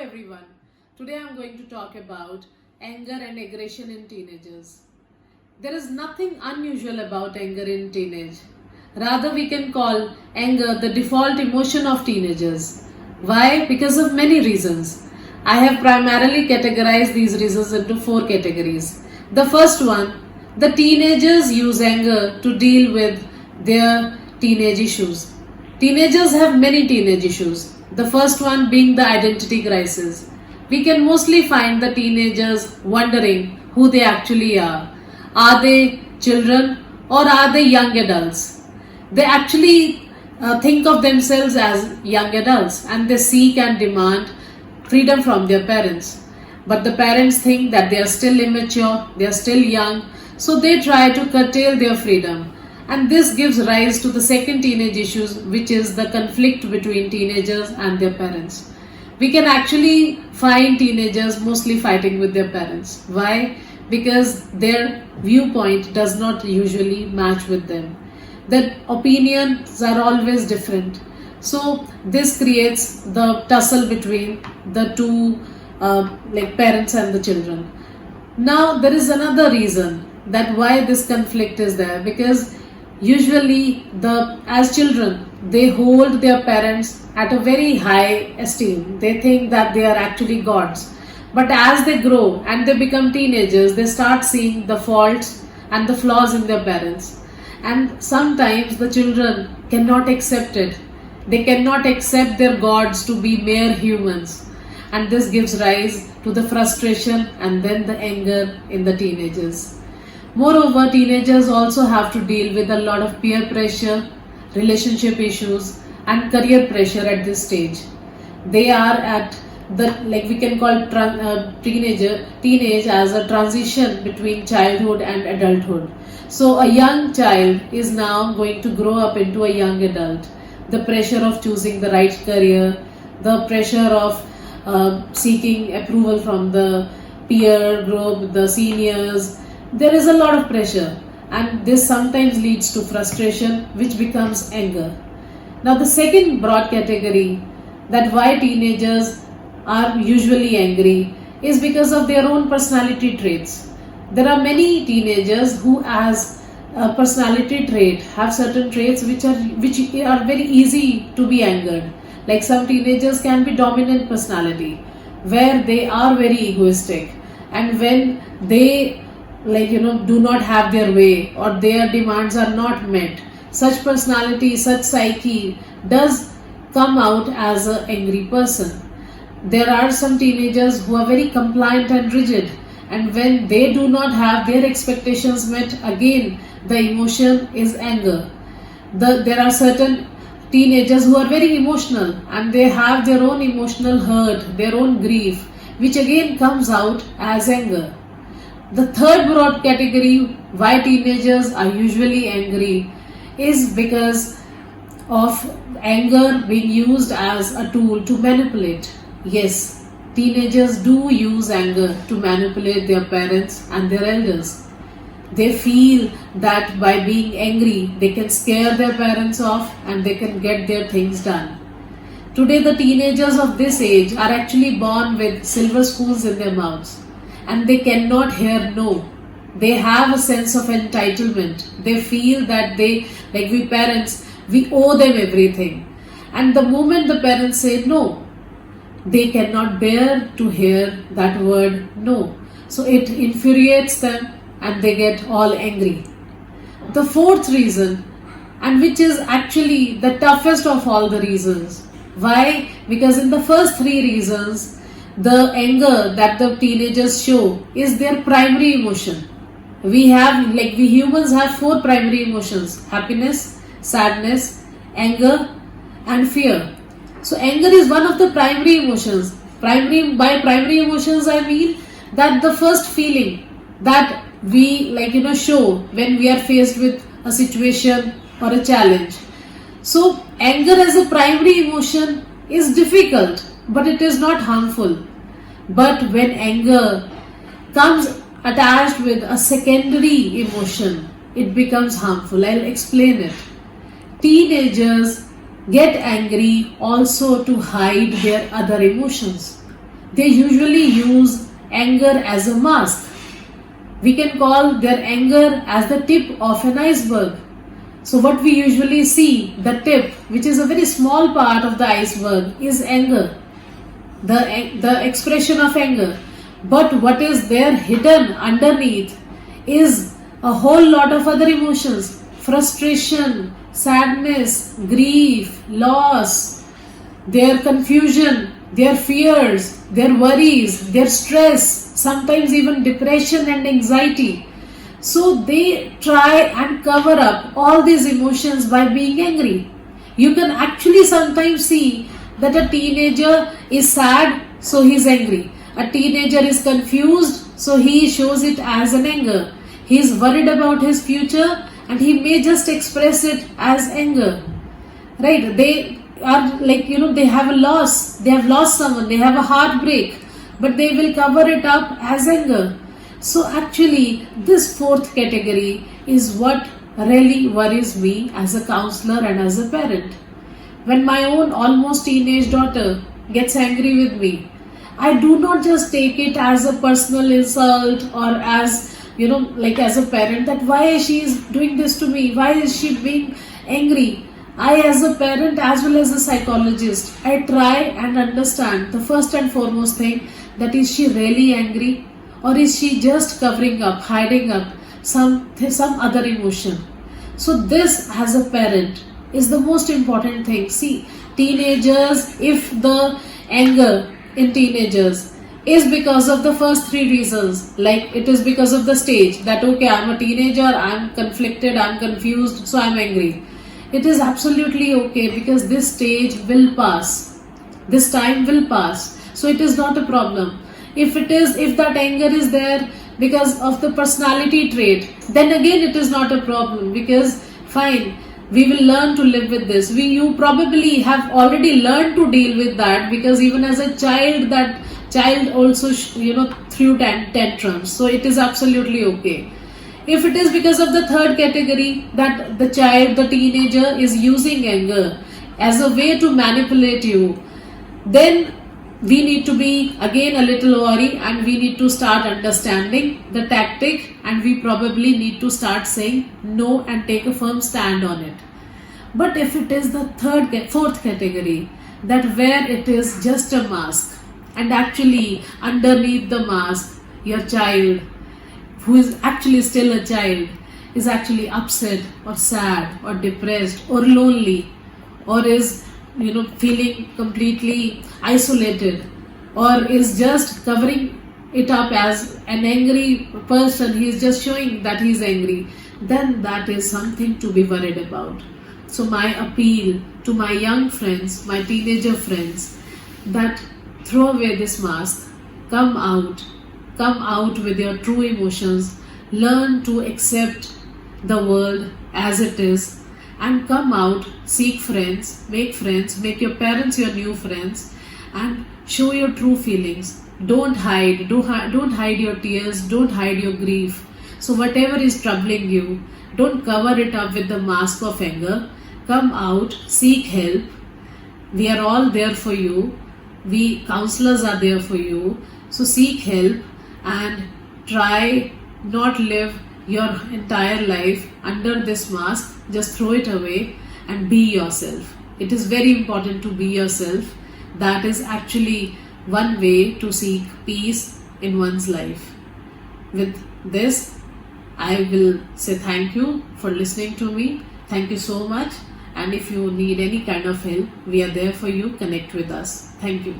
everyone. Today I'm going to talk about anger and aggression in teenagers. There is nothing unusual about anger in teenage. Rather, we can call anger the default emotion of teenagers. Why? Because of many reasons. I have primarily categorized these reasons into four categories. The first one, the teenagers use anger to deal with their teenage issues. Teenagers have many teenage issues. The first one being the identity crisis. We can mostly find the teenagers wondering who they actually are. Are they children or are they young adults? They actually think of themselves as young adults and they seek and demand freedom from their parents. But the parents think that they are still immature, they are still young, so they try to curtail their freedom. And this gives rise to the second teenage issues, which is the conflict between teenagers and their parents. We can actually find teenagers mostly fighting with their parents. Why? Because their viewpoint does not usually match with them. Their opinions are always different. So this creates the tussle between the two parents and the children. Now there is another reason that why this conflict is there, because usually as children they hold their parents at a very high esteem. They think that they are actually gods. But as they grow and they become teenagers, they start seeing the faults and the flaws in their parents. And sometimes the children cannot accept it. They cannot accept their gods to be mere humans. And this gives rise to the frustration and then the anger in the teenagers. Moreover, teenagers also have to deal with a lot of peer pressure, relationship issues and career pressure at this stage. They are at we can call teenage as a transition between childhood and adulthood. So a young child is now going to grow up into a young adult. The pressure of choosing the right career, the pressure of seeking approval from the peer group, the seniors. There is a lot of pressure and this sometimes leads to frustration, which becomes anger. Now the second broad category that why teenagers are usually angry is because of their own personality traits. There are many teenagers who as a personality trait have certain traits which are very easy to be angered. Like some teenagers can be dominant personality where they are very egoistic, and when they do not have their way or their demands are not met, such personality, such psyche does come out as an angry person. There are some teenagers who are very compliant and rigid, and when they do not have their expectations met, again the emotion is anger. There are certain teenagers who are very emotional and they have their own emotional hurt, their own grief, which again comes out as anger. The third broad category why teenagers are usually angry is because of anger being used as a tool to manipulate. Yes, teenagers do use anger to manipulate their parents and their elders. They feel that by being angry, they can scare their parents off and they can get their things done. Today, the teenagers of this age are actually born with silver spoons in their mouths and they cannot hear no. They have a sense of entitlement. They feel that we parents, we owe them everything. And the moment the parents say no, they cannot bear to hear that word no. So it infuriates them and they get all angry. The fourth reason, and which is actually the toughest of all the reasons. Why? Because in the first three reasons, the anger that the teenagers show is their primary emotion. We humans have four primary emotions: happiness, sadness, anger and fear. So anger is one of the primary emotions. By primary emotions I mean that the first feeling that we show when we are faced with a situation or a challenge. So anger as a primary emotion is difficult, but it is not harmful. But when anger comes attached with a secondary emotion, it becomes harmful. I'll explain it. Teenagers get angry also to hide their other emotions. they usually use anger as a mask. We can call their anger as the tip of an iceberg. So what we usually see, the tip, which is a very small part of the iceberg, is anger, the expression of anger. But what is there hidden underneath is a whole lot of other emotions: frustration, sadness, grief, loss, their confusion, their fears, their worries, their stress, sometimes even depression and anxiety. So they try and cover up all these emotions by being angry. You can actually sometimes see that a teenager is sad, so he's angry. A teenager is confused, so he shows it as an anger. He is worried about his future and he may just express it as anger. Right? They are like, they have a loss, they have lost someone, they have a heartbreak, but they will cover it up as anger. So actually, this fourth category is what really worries me as a counselor and as a parent. When my own almost teenage daughter gets angry with me, I do not just take it as a personal insult or as, as a parent, that why she is doing this to me, why is she being angry. I, as a parent as well as a psychologist, I try and understand the first and foremost thing, that is she really angry, or is she just covering up, hiding up some other emotion. So this, as a parent, is the most important thing. See, teenagers, if the anger in teenagers is because of the first three reasons, like it is because of the stage, that okay, I'm a teenager, I'm conflicted, I'm confused, so I'm angry. It is absolutely okay, because this stage will pass, this time will pass, so it is not a problem. If that anger is there because of the personality trait, then again it is not a problem, because fine, we will learn to live with this. You probably have already learned to deal with that, because even as a child, that child also threw tantrums, so it is absolutely okay. If it is because of the third category, that the teenager is using anger as a way to manipulate you, then we need to be again a little worried, and we need to start understanding the tactic, and we probably need to start saying no and take a firm stand on it. But if it is the fourth category, that where it is just a mask, and actually underneath the mask, your child, who is actually still a child, is actually upset or sad or depressed or lonely, or is feeling completely isolated, or is just covering it up as an angry person, he is just showing that he is angry, then that is something to be worried about. So my appeal to my young friends, my teenager friends, that throw away this mask, come out with your true emotions, learn to accept the world as it is, and come out, seek friends, make your parents your new friends, and show your true feelings. Don't hide your tears, don't hide your grief. So whatever is troubling you, don't cover it up with the mask of anger. Come out, seek help. We are all there for you. We counselors are there for you. So seek help and try not live your entire life under this mask. Just throw it away and be yourself. It is very important to be yourself. That is actually one way to seek peace in one's life. With this, I will say thank you for listening to me. Thank you so much. And if you need any kind of help, we are there for you. Connect with us. Thank you.